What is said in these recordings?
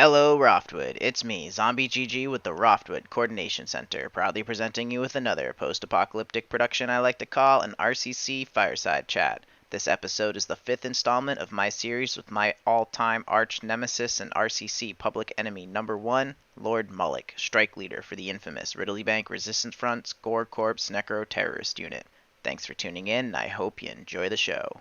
Hello, Roftwood. It's me, Zombie GG with the Roftwood Coordination Center, proudly presenting you with another post-apocalyptic production I like to call an RCC Fireside Chat. This episode is the 5th installment of my series with my all-time arch nemesis and RCC public enemy number 1, Lord Moloch, strike leader for the infamous Ridleybank Resistance Front's Gore Corps necro-terrorist unit. Thanks for tuning in, and I hope you enjoy the show.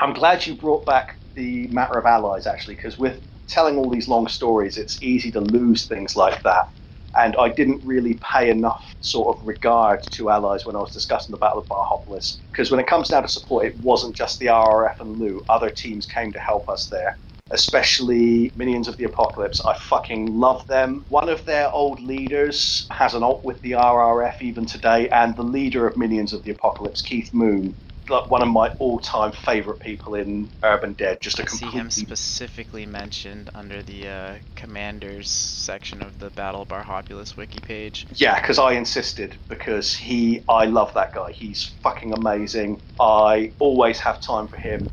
I'm glad you brought back the matter of allies, actually, because with telling all these long stories, it's easy to lose things like that. And I didn't really pay enough sort of regard to allies when I was discussing the Battle of Barhopolis, because when it comes down to support, it wasn't just the RRF and Lu. Other teams came to help us there, especially Minions of the Apocalypse. I fucking love them. One of their old leaders has an alt with the RRF even today, and the leader of Minions of the Apocalypse, Keith Moon, like one of my all-time favorite people in Urban Dead. Just a See him specifically mentioned under the commanders section of the Battle of Barhopolis wiki page. Yeah, because I insisted, because I love that guy. He's fucking amazing. I always have time for him.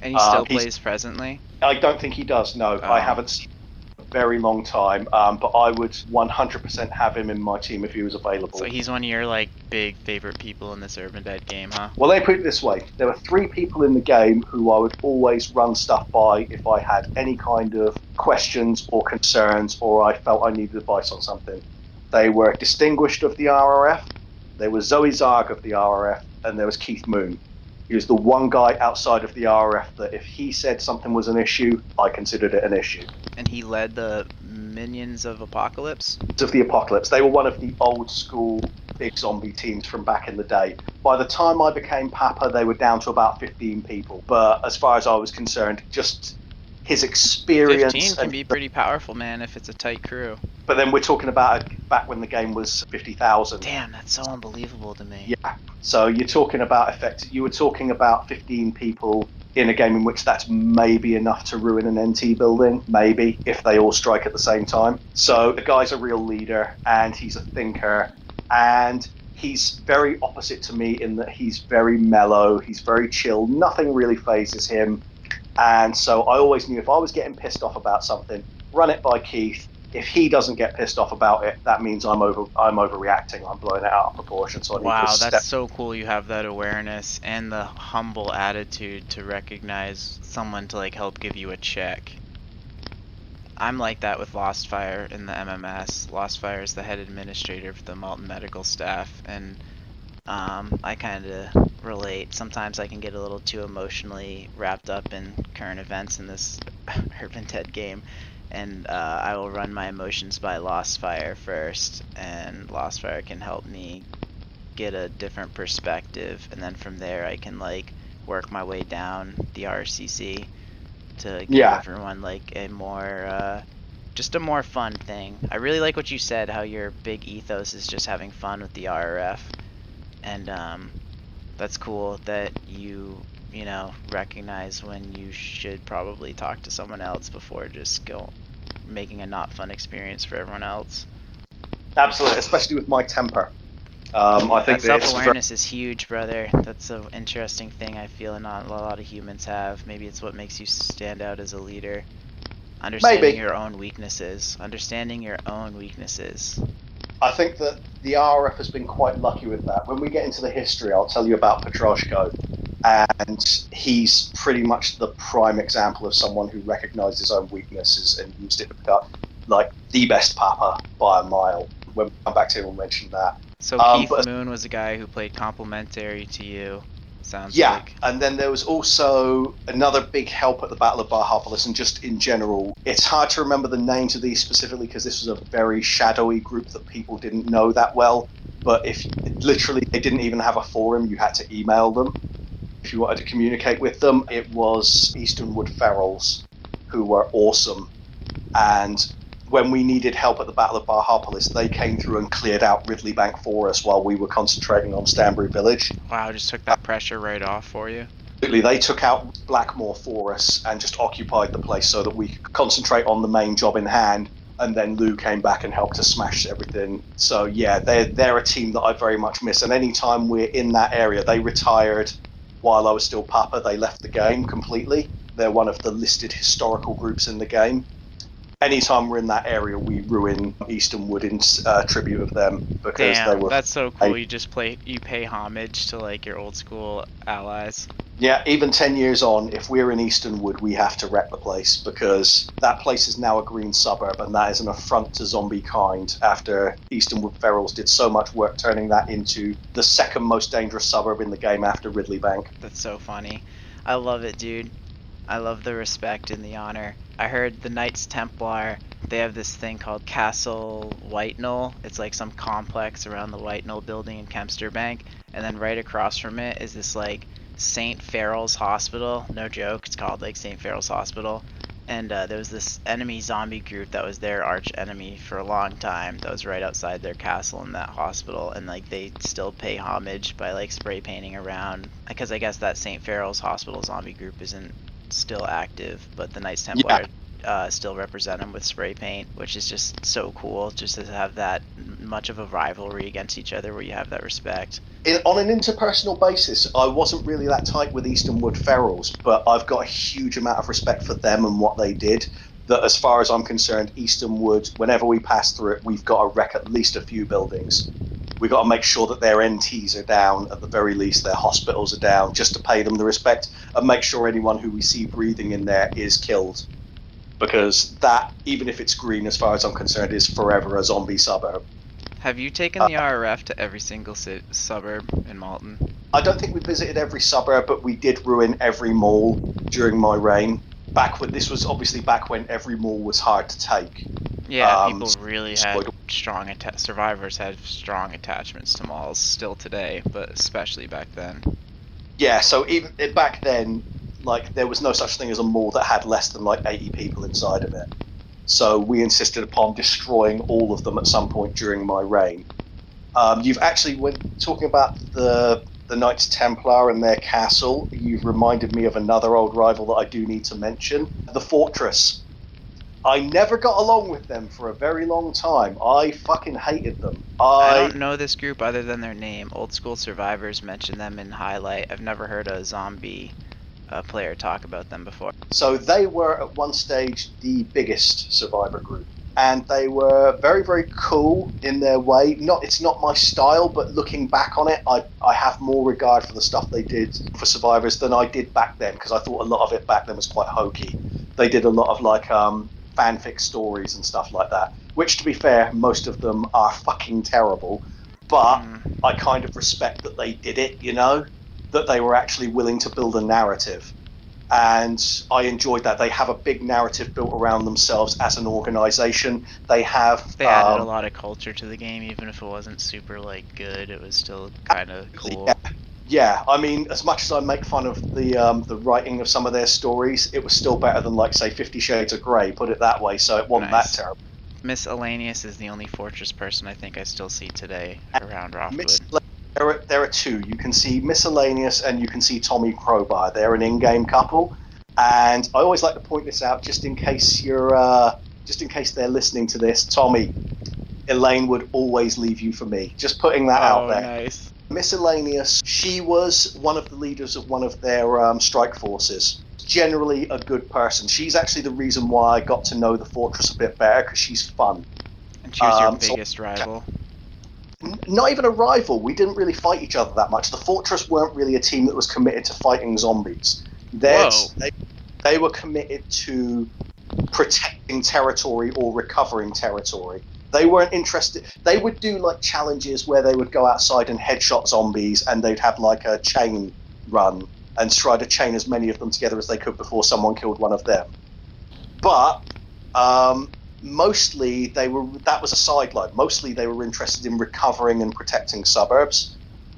And he still plays presently? I don't think he does, no. I haven't seen him in a very long time, but I would 100% have him in my team if he was available. So he's one of your like big favorite people in this Urban Dead game, huh? Well, let me put it this way. There were 3 people in the game who I would always run stuff by if I had any kind of questions or concerns, or I felt I needed advice on something. They were Distinguished of the RRF, there was Zoe Zarg of the RRF, and there was Keith Moon. He was the one guy outside of the RRF that if he said something was an issue, I considered it an issue. And he led the Minions of Apocalypse? Of the Apocalypse. They were one of the old school big zombie teams from back in the day. By the time I became Papa, they were down to about 15 people. But as far as I was concerned, just his experience... 15 can be pretty powerful, man, if it's a tight crew. But then we're talking about back when the game was 50,000. Damn, that's so unbelievable to me. Yeah. So you're talking about you were talking about 15 people in a game in which that's maybe enough to ruin an NT building, maybe, if they all strike at the same time. So the guy's a real leader, and he's a thinker, and he's very opposite to me in that he's very mellow, he's very chill, nothing really phases him. And so I always knew if I was getting pissed off about something, run it by Keith. If he doesn't get pissed off about it, that means I'm overreacting. I'm blowing it out of proportion. So I need to that's so cool. You have that awareness and the humble attitude to recognize someone to like help give you a check. I'm like that with Lostfire in the MMS. Lostfire is the head administrator for the Malton medical staff, and I kind of relate. Sometimes I can get a little too emotionally wrapped up in current events in this Urban Dead game. And I will run my emotions by Lostfire first, and Lostfire can help me get a different perspective, and then from there I can like work my way down the RCC to give everyone like a more just a more fun thing. I really like what you said, how your big ethos is just having fun with the RRF, and that's cool that you recognize when you should probably talk to someone else before just making a not fun experience for everyone else. Absolutely, especially with my temper. I think that self-awareness is huge, brother. That's an interesting thing I feel not a lot of humans have. Maybe it's what makes you stand out as a leader. Understanding your own weaknesses. Understanding your own weaknesses. I think that the RRF has been quite lucky with that. When we get into the history, I'll tell you about Petroshko. And he's pretty much the prime example of someone who recognized his own weaknesses and used it to become like the best Papa by a mile. When we come back to him, we'll mention that. So Keith Moon was a guy who played complementary to you, sounds like. And then there was also another big help at the Battle of Barhopolis, and just in general. It's hard to remember the names of these specifically because this was a very shadowy group that people didn't know that well. But if literally they didn't even have a forum, you had to email them if you wanted to communicate with them. It was Easternwood Ferals, who were awesome. And when we needed help at the Battle of Barhopolis, they came through and cleared out Ridleybank for us while we were concentrating on Stanbury Village. Wow, just took that pressure right off for you. Absolutely, they took out Blackmore for us and just occupied the place so that we could concentrate on the main job in hand. And then Lou came back and helped us smash everything. So yeah, they're a team that I very much miss. And anytime we're in that area, they retired while I was still Papa. They left the game completely. They're one of the listed historical groups in the game. Anytime we're in that area, we ruin Eastonwood in tribute of them because Damn, they were. That's so cool. You pay homage to like your old school allies. Yeah, even 10 years on, if we're in Eastonwood, we have to wreck the place because that place is now a green suburb, and that is an affront to zombie kind after Eastonwood Ferals did so much work turning that into the second most dangerous suburb in the game after Ridleybank. That's so funny. I love it, dude. I love the respect and the honor. I heard the Knights Templar, they have this thing called Castle White Knoll. It's like some complex around the White Knoll building in Kempster Bank. And then right across from it is this like St. Farrell's Hospital. No joke, it's called like St. Farrell's Hospital. And there was this enemy zombie group that was their arch enemy for a long time that was right outside their castle in that hospital, and like they still pay homage by like spray painting around, because I guess that St. Farrell's Hospital zombie group isn't still active, but the Knights Templar still represent them with spray paint, which is just so cool, just to have that much of a rivalry against each other where you have that respect. On an interpersonal basis, I wasn't really that tight with Eastonwood Ferals, but I've got a huge amount of respect for them and what they did. That as far as I'm concerned, Eastonwood, whenever we pass through it, we've got to wreck at least a few buildings. We've got to make sure that their NTs are down, at the very least their hospitals are down, just to pay them the respect, and make sure anyone who we see breathing in there is killed. Because that, even if it's green as far as I'm concerned, is forever a zombie suburb. Have you taken the RRF to every single suburb in Malton? I don't think we visited every suburb, but we did ruin every mall during my reign. This was obviously back when every mall was hard to take. Yeah, people really had survivors had strong attachments to malls still today, but especially back then. Yeah, so even back then, like, there was no such thing as a mall that had less than like 80 people inside of it. So we insisted upon destroying all of them at some point during my reign. You've actually, when talking about the Knights Templar and their castle, you've reminded me of another old rival that I do need to mention, the Fortress. I never got along with them for a very long time. I fucking hated them. I don't know this group other than their name. Old school survivors mention them in highlight. I've never heard a zombie player talk about them before. So they were at one stage the biggest survivor group, and they were very, very cool in their way. It's not my style, but looking back on it, I have more regard for the stuff they did for survivors than I did back then, because I thought a lot of it back then was quite hokey. They did a lot of like fanfic stories and stuff like that, which, to be fair, most of them are fucking terrible, but I kind of respect that they did it, you know, that they were actually willing to build a narrative. And I enjoyed that. They have a big narrative built around themselves as an organization. They added a lot of culture to the game, even if it wasn't super like good. It was still kind of cool. Yeah, I mean, as much as I make fun of the writing of some of their stories, it was still better than, like, say, 50 Shades of Grey, put it that way, so it wasn't that terrible. Miscellaneous is the only Fortress person I think I still see today around Roftwood. There are two. You can see Miscellaneous and you can see Tommy Crowbar. They're an in-game couple, and I always like to point this out just in case they're listening to this. Tommy, Elaine would always leave you for me. Just putting that out there. Nice. Miscellaneous, she was one of the leaders of one of their strike forces. Generally a good person. She's actually the reason why I got to know the Fortress a bit better, because she's fun. And she was your biggest rival? Not even a rival. We didn't really fight each other that much. The Fortress weren't really a team that was committed to fighting zombies. They were committed to protecting territory or recovering territory. They weren't interested. They would do like challenges where they would go outside and headshot zombies, and they'd have like a chain run and try to chain as many of them together as they could before someone killed one of them. But mostly that was a sideline. Mostly they were interested in recovering and protecting suburbs.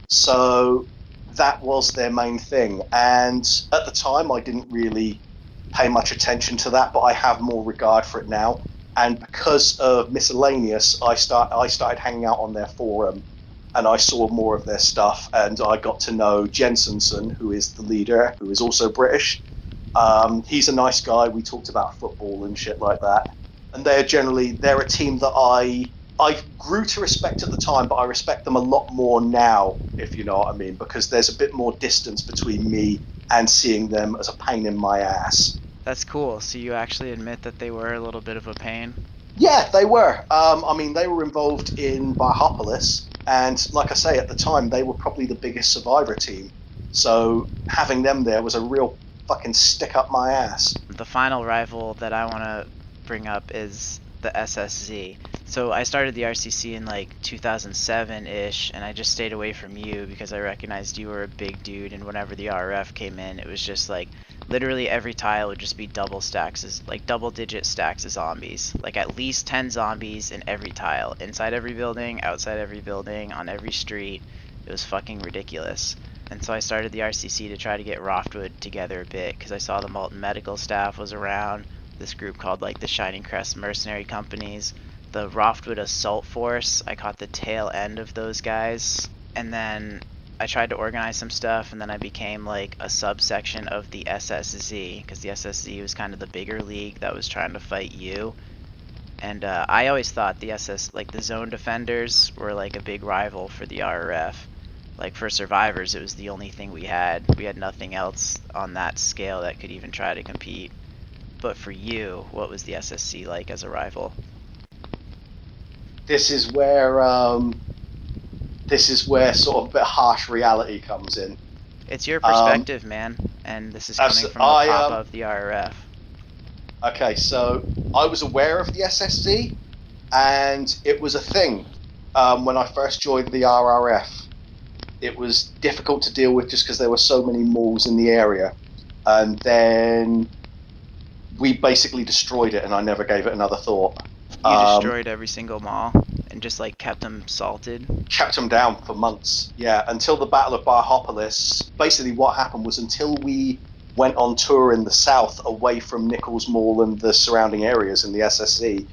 So that was their main thing. And at the time I didn't really pay much attention to that, but I have more regard for it now. And because of miscellaneous, I started hanging out on their forum, and I saw more of their stuff, and I got to know Jensensen, who is the leader, who is also British. He's a nice guy. We talked about football and shit like that. And they're a team that I grew to respect at the time, but I respect them a lot more now, if you know what I mean, because there's a bit more distance between me and seeing them as a pain in my ass. That's cool. So you actually admit that they were a little bit of a pain? Yeah, they were. They were involved in Barhopolis, and like I say, at the time, they were probably the biggest survivor team. So having them there was a real fucking stick up my ass. The final rival that I want to bring up is the SSZ. So I started the RCC in like 2007-ish, and I just stayed away from you because I recognized you were a big dude, and whenever the RF came in, it was just like literally every tile would just be double digit stacks of zombies. Like at least 10 zombies in every tile. Inside every building, outside every building, on every street. It was fucking ridiculous. And so I started the RCC to try to get Roftwood together a bit, because I saw the Molten Medical staff was around, this group called like the Shining Crest Mercenary Companies, the Roftwood Assault Force. I caught the tail end of those guys, and then I tried to organize some stuff, and then I became like a subsection of the SSZ, because the SSZ was kind of the bigger league that was trying to fight you. And I always thought the the Zone Defenders were like a big rival for the RRF. Like for survivors, it was the only thing we had. We had nothing else on that scale that could even try to compete. But for you, what was the SSC like as a rival? This is where sort of a bit harsh reality comes in. It's your perspective, man, and this is coming from the top of the RRF. Okay, so I was aware of the SSC, and it was a thing when I first joined the RRF. It was difficult to deal with just because there were so many malls in the area, and then we basically destroyed it, and I never gave it another thought. You destroyed every single mall and just like kept them salted? Kept them down for months, yeah, until the Battle of Barhopolis. Basically what happened was, until we went on tour in the south away from Nichols Mall and the surrounding areas in the SSC,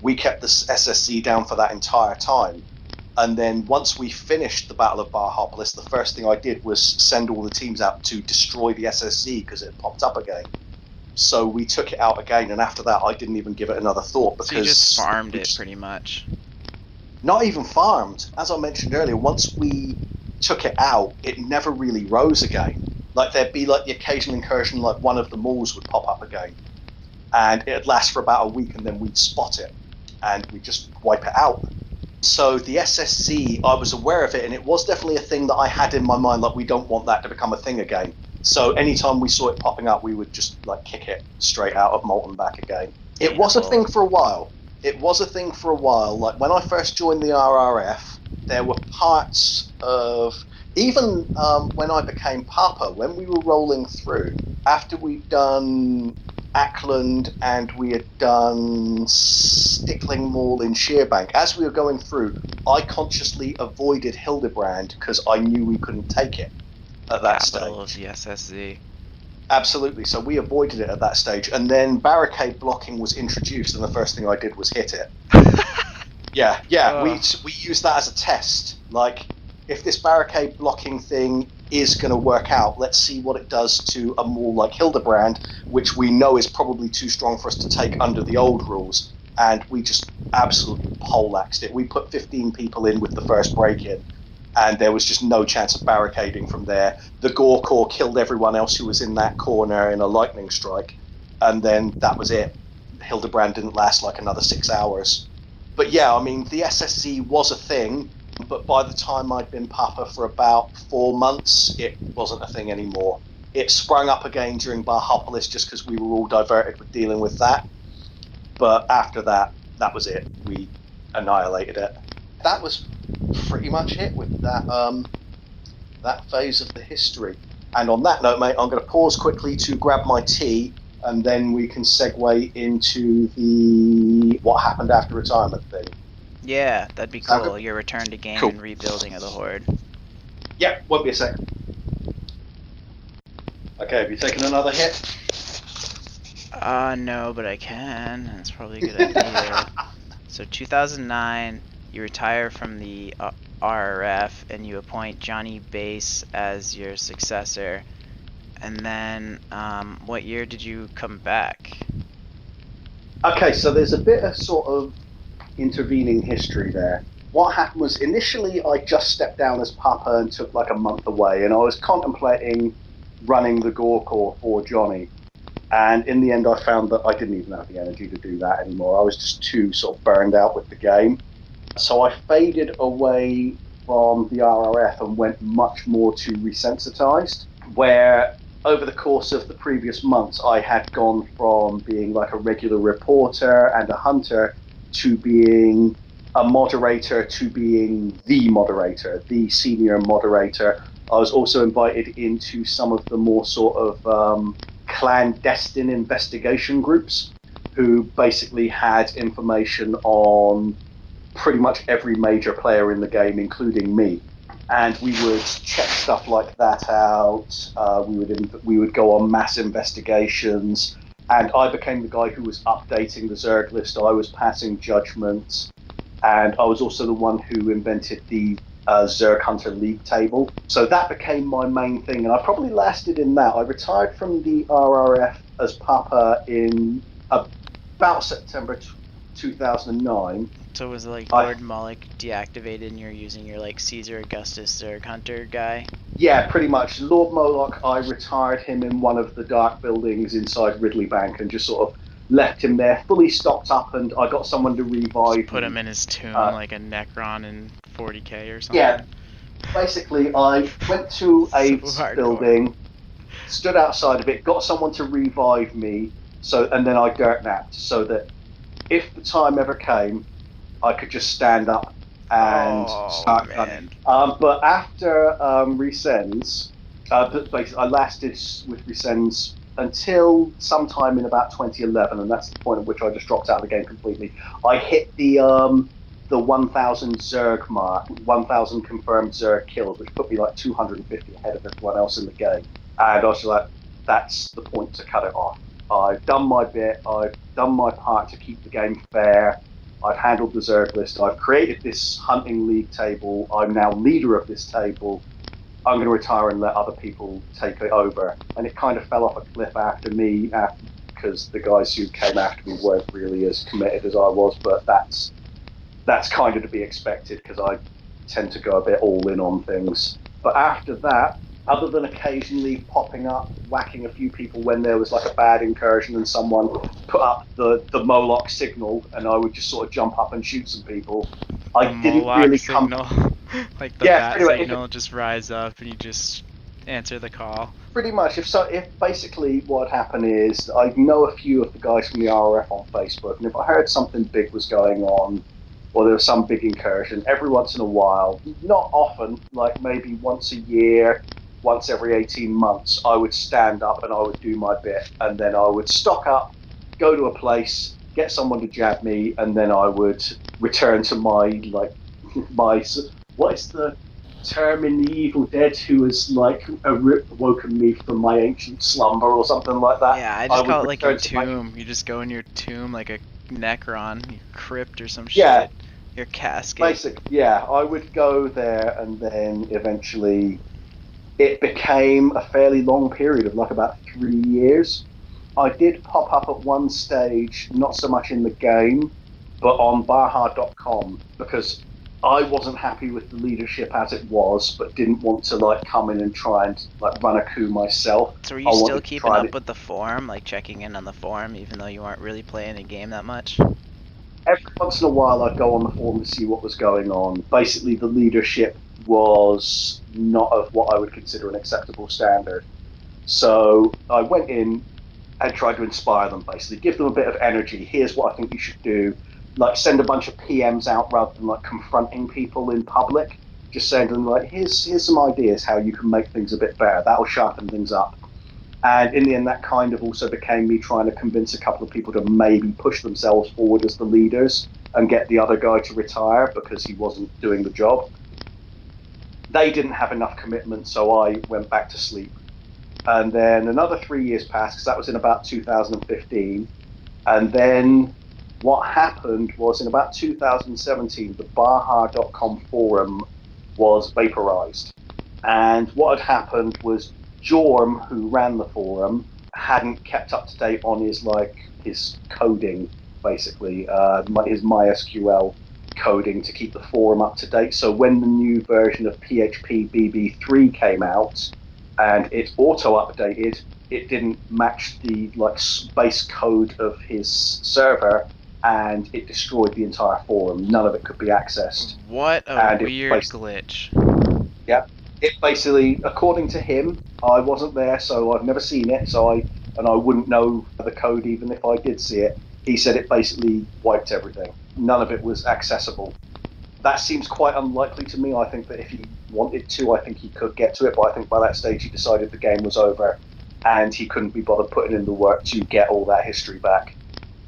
we kept the SSC down for that entire time. And then once we finished the Battle of Barhopolis, the first thing I did was send all the teams out to destroy the SSC because it popped up again. So we took it out again, and after that I didn't even give it another thought, because so you just farmed it pretty much. Not even farmed. As I mentioned earlier, once we took it out, it never really rose again. Like there'd be like the occasional incursion, like one of the malls would pop up again, and it'd last for about a week, and then we'd spot it and we'd just wipe it out. So the SSC, I was aware of it, and it was definitely a thing that I had in my mind, like we don't want that to become a thing again. So anytime we saw it popping up, we would just like kick it straight out of Molten back again. It was a thing for a while. Like when I first joined the RRF, there were parts of, even when I became Papa, when we were rolling through, after we'd done Ackland and we had done Stickling Mall in Sheerbank, as we were going through, I consciously avoided Hildebrand because I knew we couldn't take it at that Capital stage. Of the SSZ. Absolutely, so we avoided it at that stage, and then barricade blocking was introduced, and the first thing I did was hit it. Yeah, we used that as a test. Like, if this barricade blocking thing is going to work out, let's see what it does to a mall like Hildebrand, which we know is probably too strong for us to take under the old rules. And we just absolutely poleaxed it. We put 15 people in with the first break-in, and there was just no chance of barricading from there. The Gore Corps killed everyone else who was in that corner in a lightning strike, and then that was it. Hildebrand didn't last like another 6 hours. But yeah, I mean, the SSC was a thing, but by the time I'd been Papa for about 4 months, it wasn't a thing anymore. It sprung up again during Barhopolis just because we were all diverted with dealing with that. But after that, that was it. We annihilated it. That was pretty much it with that phase of the history. And on that note, mate, I'm going to pause quickly to grab my tea, and then we can segue into the what happened after retirement thing. Yeah, that'd be cool. Your return to game and rebuilding of the Horde. Yeah, won't be a sec. Okay, have you taken another hit? No, but I can. That's probably a good idea. So 2009, you retire from the RRF and you appoint Johnny Bass as your successor. And then, what year did you come back? Okay, so there's a bit of sort of intervening history there. What happened was initially I just stepped down as Papa and took like a month away, and I was contemplating running the Gore Corps for Johnny. And in the end, I found that I didn't even have the energy to do that anymore. I was just too sort of burned out with the game. So I faded away from the RRF and went much more to Resensitized, where over the course of the previous months, I had gone from being like a regular reporter and a hunter to being a moderator to being the moderator, the senior moderator. I was also invited into some of the more sort of clandestine investigation groups who basically had information on pretty much every major player in the game, including me. And we would check stuff like that out. We would go on mass investigations, and I became the guy who was updating the Zerg list. I was passing judgments, and I was also the one who invented the Zerg Hunter League table. So that became my main thing, and I probably lasted in that. I retired from the RRF as Papa in about September 2009. So was it like Lord Moloch deactivated and you're using your like Caesar Augustus Zerg Hunter guy? Yeah, pretty much. Lord Moloch, I retired him in one of the dark buildings inside Ridleybank and just sort of left him there fully stocked up, and I got someone to revive Just put him in his tomb like a Necron in 40k or something. Yeah, basically I went to a building, stood outside of it, got someone to revive me, and then I dirt napped so that if the time ever came, I could just stand up and start running. But after Resends, basically I lasted with Resends until sometime in about 2011, and that's the point at which I just dropped out of the game completely. I hit the 1,000 Zerg mark, 1,000 confirmed Zerg kills, which put me like 250 ahead of everyone else in the game. And I was like, that's the point to cut it off. I've done my bit, I've done my part to keep the game fair, I've handled the Zerg list, I've created this hunting league table, I'm now leader of this table, I'm going to retire and let other people take it over. And it kind of fell off a cliff after me, because the guys who came after me weren't really as committed as I was, but that's kind of to be expected because I tend to go a bit all in on things. But after that, other than occasionally popping up, whacking a few people when there was like a bad incursion and someone put up the Moloch signal and I would just sort of jump up and shoot some people, I didn't really come... Like the bat signal just rise up and you just answer the call. Pretty much. If basically what happened is I know a few of the guys from the RRF on Facebook, and if I heard something big was going on, or there was some big incursion, every once in a while, not often, like maybe once a year, once every 18 months, I would stand up and I would do my bit, and then I would stock up, go to a place, get someone to jab me, and then I would return to my what is the term in the Evil Dead, who has like woken me from my ancient slumber or something like that? Yeah, I just call it like your tomb. You just go in your tomb like a Necron, your crypt or some shit. Your casket. Basically, yeah, I would go there, and then eventually it became a fairly long period of like about 3 years. I did pop up at one stage, not so much in the game, but on Baja.com, because I wasn't happy with the leadership as it was, but didn't want to like come in and try and like run a coup myself. So were you still keeping up with the forum, like checking in on the forum, even though you weren't really playing the game that much? Every once in a while I'd go on the forum to see what was going on. Basically the leadership was not of what I would consider an acceptable standard. So I went in and tried to inspire them, basically. Give them a bit of energy. Here's what I think you should do. Like send a bunch of PMs out rather than like confronting people in public. Just saying to them like, here's some ideas how you can make things a bit better. That'll sharpen things up. And in the end, that kind of also became me trying to convince a couple of people to maybe push themselves forward as the leaders and get the other guy to retire because he wasn't doing the job. They didn't have enough commitment, so I went back to sleep. And then another 3 years passed, because that was in about 2015. And then what happened was in about 2017, the Baha.com forum was vaporized. And what had happened was Jorm, who ran the forum, hadn't kept up to date on his coding, basically, his MySQL coding to keep the forum up to date. So when the new version of PHP BB3 came out and it auto-updated, it didn't match the base code of his server, and it destroyed the entire forum. None of it could be accessed. What a weird glitch. Yeah. It basically, according to him, I wasn't there, so I've never seen it, I wouldn't know the code even if I did see it. He said it basically wiped everything. None of it was accessible. That seems quite unlikely to me. I think that if he wanted to, I think he could get to it, but I think by that stage he decided the game was over and he couldn't be bothered putting in the work to get all that history back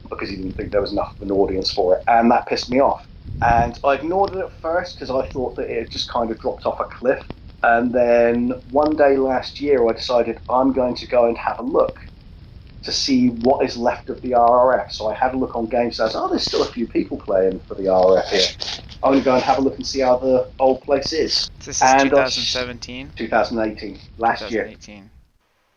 because he didn't think there was enough of an audience for it, and that pissed me off. And I ignored it at first because I thought that it had just kind of dropped off a cliff. And then one day last year, I decided I'm going to go and have a look to see what is left of the RRF. So I had a look on GameStats. Oh, there's still a few people playing for the RRF here. I'm going to go and have a look and see how the old place is. This is 2017? 2018, last year.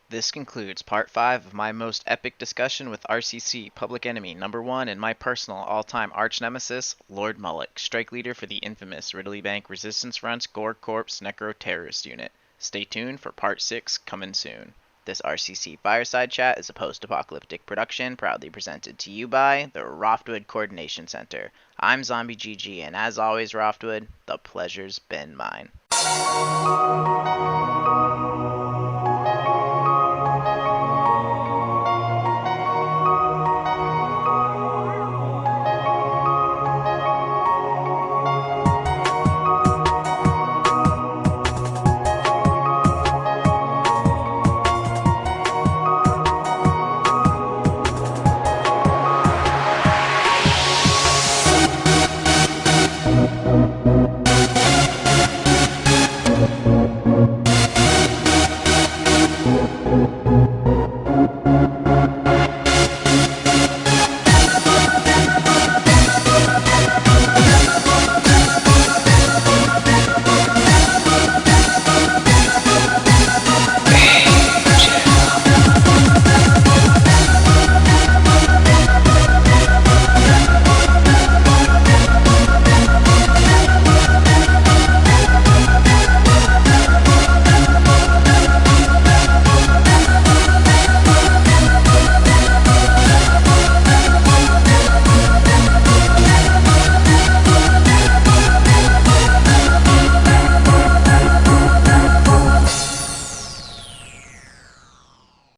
This concludes part 5 of my most epic discussion with RCC, Public Enemy #1, and my personal all-time arch nemesis, Lord Moloch, strike leader for the infamous Ridleybank Resistance Front's Gore Corps necro-terrorist unit. Stay tuned for part 6 coming soon. This RCC Fireside Chat is a post-apocalyptic production proudly presented to you by the Roftwood Coordination Center. I'm Zombie GG, and as always, Roftwood, the pleasure's been mine.